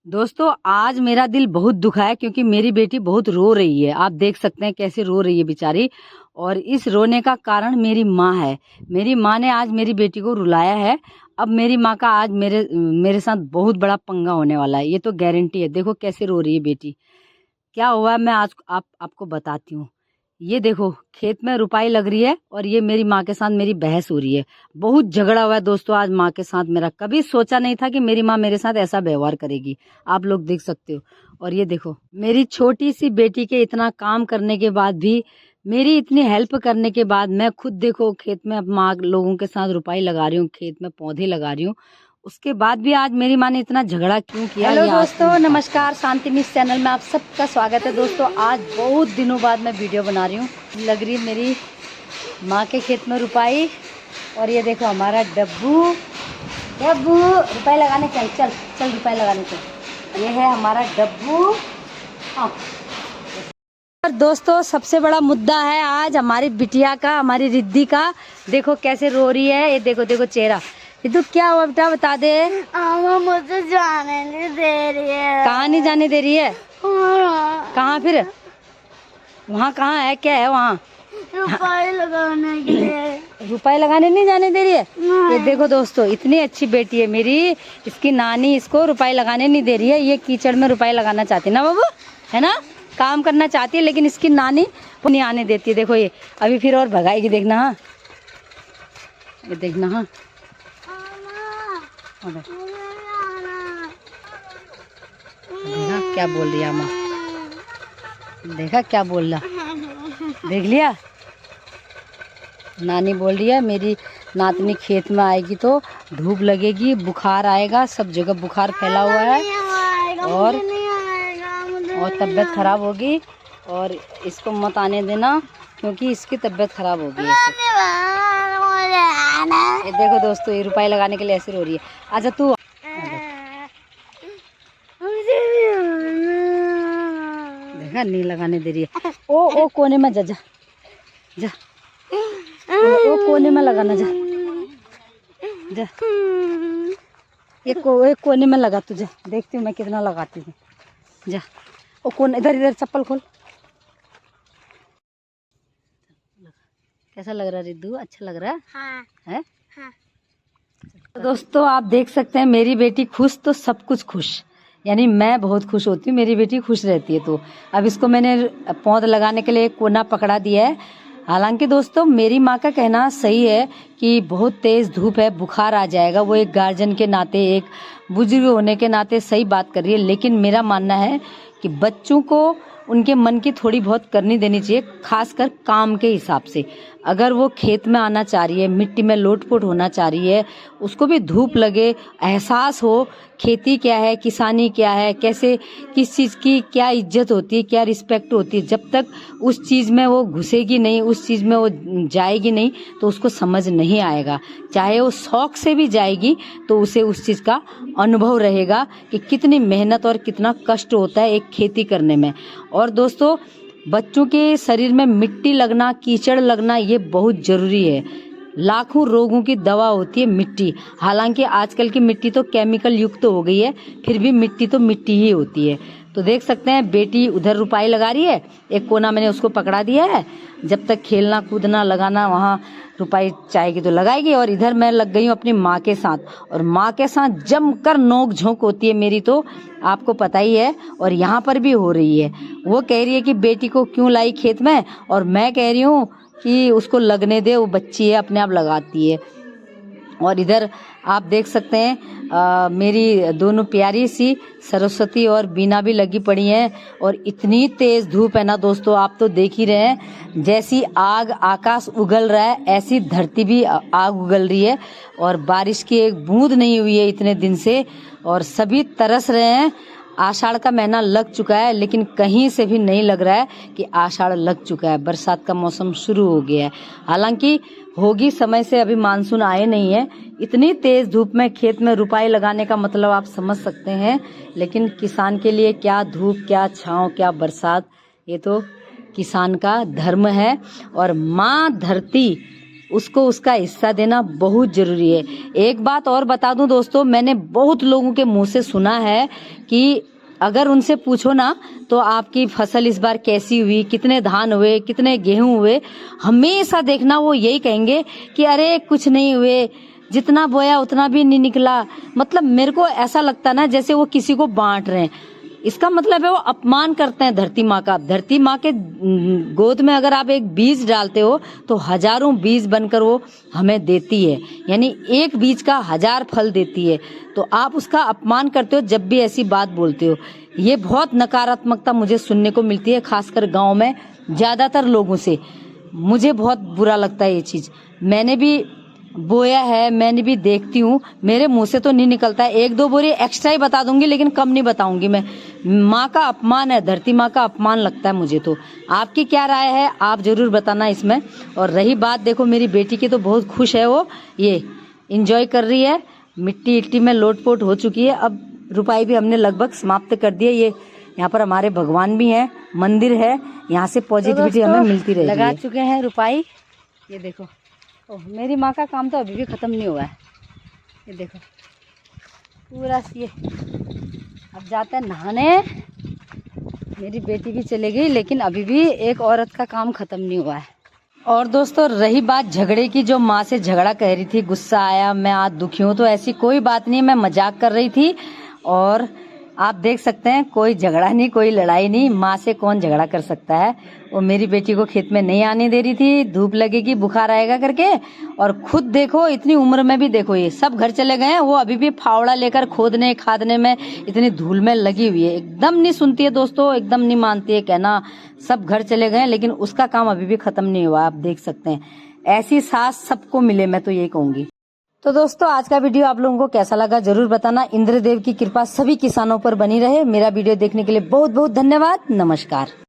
दोस्तों आज मेरा दिल बहुत दुखा है क्योंकि मेरी बेटी बहुत रो रही है। आप देख सकते हैं कैसे रो रही है बेचारी। और इस रोने का कारण मेरी माँ है। मेरी माँ ने आज मेरी बेटी को रुलाया है। अब मेरी माँ का आज मेरे साथ बहुत बड़ा पंगा होने वाला है, ये तो गारंटी है। देखो कैसे रो रही है बेटी। क्या हुआ है मैं आज आपको बताती हूँ। ये देखो खेत में रुपाई लग रही है और ये मेरी माँ के साथ मेरी बहस हो रही है। बहुत झगड़ा हुआ है दोस्तों आज माँ के साथ मेरा। कभी सोचा नहीं था कि मेरी माँ मेरे साथ ऐसा व्यवहार करेगी। आप लोग देख सकते हो। और ये देखो मेरी छोटी सी बेटी के इतना काम करने के बाद भी, मेरी इतनी हेल्प करने के बाद, मैं खुद देखो खेत में अब माँ लोगों के साथ रुपाई लगा रही हूँ, खेत में पौधे लगा रही हूँ, उसके बाद भी आज मेरी माँ ने इतना झगड़ा क्यों किया। हेलो दोस्तों, नमस्कार। शांति मिस चैनल में आप सबका स्वागत है। दोस्तों आज बहुत दिनों बाद मैं वीडियो बना रही हूँ। लग रही है मेरी माँ के खेत में रुपाई। और ये देखो हमारा डब्बू रुपाई लगाने चल रुपाई लगाने चल। ये है हमारा डब्बू। और दोस्तों सबसे बड़ा मुद्दा है आज हमारी बिटिया का, हमारी रिद्धि का। देखो कैसे रो रही है। ये देखो चेहरा। रिद्धू क्या हुआ बेटा बता दे। मुझे जाने नहीं दे रही है। कहाँ नहीं जाने दे रही है? कहाँ फिर? वहाँ कहाँ है, क्या है वहाँ? रुपए लगाने के लिए। रुपए लगाने नहीं जाने दे रही है। ये देखो दोस्तों इतनी अच्छी बेटी है मेरी, इसकी नानी इसको रुपए लगाने नहीं दे रही है। ये कीचड़ में रुपए लगाना चाहती ना बाबू, है ना, काम करना चाहती है, लेकिन इसकी नानी वो नहीं आने देती है। देखो ये अभी फिर और भगाएगी, देखना। हाँ ये देखना। हाँ देखा क्या बोल रही है माँ, देखा क्या बोल रहा, देख लिया। नानी बोल रही है मेरी नातनी खेत में आएगी तो धूप लगेगी, बुखार आएगा, सब जगह बुखार फैला हुआ है और तबीयत खराब होगी। और इसको मत आने देना क्योंकि इसकी तबीयत खराब होगी। ये देखो दोस्तों ये रुपए लगाने के लिए ऐसे रो रही है। अच्छा तू देखा नहीं लगाने दे रही है। ओ कोने में जा ओ कोने में लगाना जा। एक कोने में लगा तू, जा देखती हूँ मैं कितना लगाती हूँ। जा ओ कोने, इधर चप्पल खोल। कैसा लग रहा है रिद्धू? अच्छा लग रहा है? हाँ। है? हाँ। तो दोस्तों आप देख सकते हैं मेरी बेटी खुश तो सब कुछ खुश, यानी मैं बहुत खुश होती हूँ, मेरी बेटी खुश रहती है। तो अब इसको मैंने पौध लगाने के लिए एक कोना पकड़ा दिया है। हालांकि दोस्तों मेरी माँ का कहना सही है कि बहुत तेज धूप है, बुखार आ जाएगा। वो एक गार्जियन के नाते, एक बुजुर्ग होने के नाते सही बात कर रही है। लेकिन मेरा मानना है कि बच्चों को उनके मन की थोड़ी बहुत करनी देनी चाहिए, खासकर काम के हिसाब से। अगर वो खेत में आना चाह रही है, मिट्टी में लोटपोट होना चाह रही है, उसको भी धूप लगे, एहसास हो खेती क्या है, किसानी क्या है, कैसे किस चीज़ की क्या इज्जत होती है, क्या रिस्पेक्ट होती है। जब तक उस चीज़ में वो घुसेगी नहीं, उस चीज़ में वो जाएगी नहीं, तो उसको समझ नहीं आएगा। चाहे वो शौक से भी जाएगी तो उसे उस चीज़ का अनुभव रहेगा कि कितनी मेहनत और कितना कष्ट होता है एक खेती करने में। और दोस्तों बच्चों के शरीर में मिट्टी लगना, कीचड़ लगना, ये बहुत ज़रूरी है। लाखों रोगों की दवा होती है मिट्टी। हालांकि आजकल की मिट्टी तो केमिकल युक्त हो गई है, फिर भी मिट्टी तो मिट्टी ही होती है। तो देख सकते हैं बेटी उधर रुपाई लगा रही है, एक कोना मैंने उसको पकड़ा दिया है। जब तक खेलना कूदना लगाना वहाँ रुपाई चाहेगी तो लगाएगी। और इधर मैं लग गई हूँ अपनी माँ के साथ, और माँ के साथ जमकर नोक झोंक होती है मेरी, तो आपको पता ही है। और यहाँ पर भी हो रही है। वो कह रही है कि बेटी को क्यों लाई खेत में, और मैं कह रही हूँ कि उसको लगने दे, वो बच्ची है अपने आप लगाती है। और इधर आप देख सकते हैं मेरी दोनों प्यारी सी सरस्वती और बीना भी लगी पड़ी हैं। और इतनी तेज धूप है ना दोस्तों, आप तो देख ही रहे हैं। जैसी आग आकाश उगल रहा है, ऐसी धरती भी आग उगल रही है। और बारिश की एक बूंद नहीं हुई है इतने दिन से, और सभी तरस रहे हैं। आषाढ़ का महीना लग चुका है, लेकिन कहीं से भी नहीं लग रहा है कि आषाढ़ लग चुका है। बरसात का मौसम शुरू हो गया है। हालांकि होगी समय से, अभी मानसून आए नहीं है। इतनी तेज धूप में खेत में रुपाई लगाने का मतलब आप समझ सकते हैं। लेकिन किसान के लिए क्या धूप, क्या छांव, क्या बरसात, ये तो किसान का धर्म है। और माँ धरती उसको उसका हिस्सा देना बहुत जरूरी है। एक बात और बता दूं दोस्तों, मैंने बहुत लोगों के मुंह से सुना है कि अगर उनसे पूछो ना तो आपकी फसल इस बार कैसी हुई, कितने धान हुए, कितने गेहूं हुए, हमेशा देखना वो यही कहेंगे कि अरे कुछ नहीं हुए, जितना बोया उतना भी नहीं निकला। मतलब मेरे को ऐसा लगता ना जैसे वो किसी को बांट रहे हैं। इसका मतलब है वो अपमान करते हैं धरती माँ का। धरती माँ के गोद में अगर आप एक बीज डालते हो तो हजारों बीज बनकर वो हमें देती है, यानी एक बीज का 1000 फल देती है। तो आप उसका अपमान करते हो जब भी ऐसी बात बोलते हो। ये बहुत नकारात्मकता मुझे सुनने को मिलती है, खासकर गांव में ज्यादातर लोगों से। मुझे बहुत बुरा लगता है ये चीज। मैंने भी बोया है, मैंने भी देखती हूँ, मेरे मुंह से तो नहीं निकलता है। 1-2 बोरी एक्स्ट्रा ही बता दूंगी, लेकिन कम नहीं बताऊंगी मैं। माँ का अपमान है, धरती माँ का अपमान लगता है मुझे। तो आपकी क्या राय है आप जरूर बताना इसमें। और रही बात देखो मेरी बेटी की, तो बहुत खुश है वो, ये इंजॉय कर रही है। मिट्टी इट्टी में लोटपोट हो चुकी है। अब रुपाई भी हमने लगभग समाप्त कर दी है। ये यहाँ पर हमारे भगवान भी हैं, मंदिर है, यहाँ से पॉजिटिविटी हमें मिलती रहेगी। लगा चुके हैं रुपाई, ये देखो। ओह, मेरी माँ का काम तो अभी भी खत्म नहीं हुआ है। ये देखो पूरा ये अब जाते हैं नहाने। मेरी बेटी भी चली गई, लेकिन अभी भी एक औरत का काम खत्म नहीं हुआ है। और दोस्तों रही बात झगड़े की, जो माँ से झगड़ा कह रही थी, गुस्सा आया, मैं आज दुखी हूँ, तो ऐसी कोई बात नहीं, मैं मजाक कर रही थी। और आप देख सकते हैं कोई झगड़ा नहीं, कोई लड़ाई नहीं। माँ से कौन झगड़ा कर सकता है। वो मेरी बेटी को खेत में नहीं आने दे रही थी, धूप लगेगी, बुखार आएगा करके। और खुद देखो इतनी उम्र में भी देखो ये सब घर चले गए हैं, वो अभी भी फावड़ा लेकर खोदने खादने में इतनी धूल में लगी हुई है। एकदम नहीं सुनती है दोस्तों, एकदम नहीं मानती है कहना। सब घर चले गए हैं, लेकिन उसका काम अभी भी खत्म नहीं हुआ। आप देख सकते हैं, ऐसी सास सबको मिले, मैं तो यही कहूंगी। तो दोस्तों आज का वीडियो आप लोगों को कैसा लगा जरूर बताना। इंद्रदेव की कृपा सभी किसानों पर बनी रहे। मेरा वीडियो देखने के लिए बहुत बहुत धन्यवाद। नमस्कार।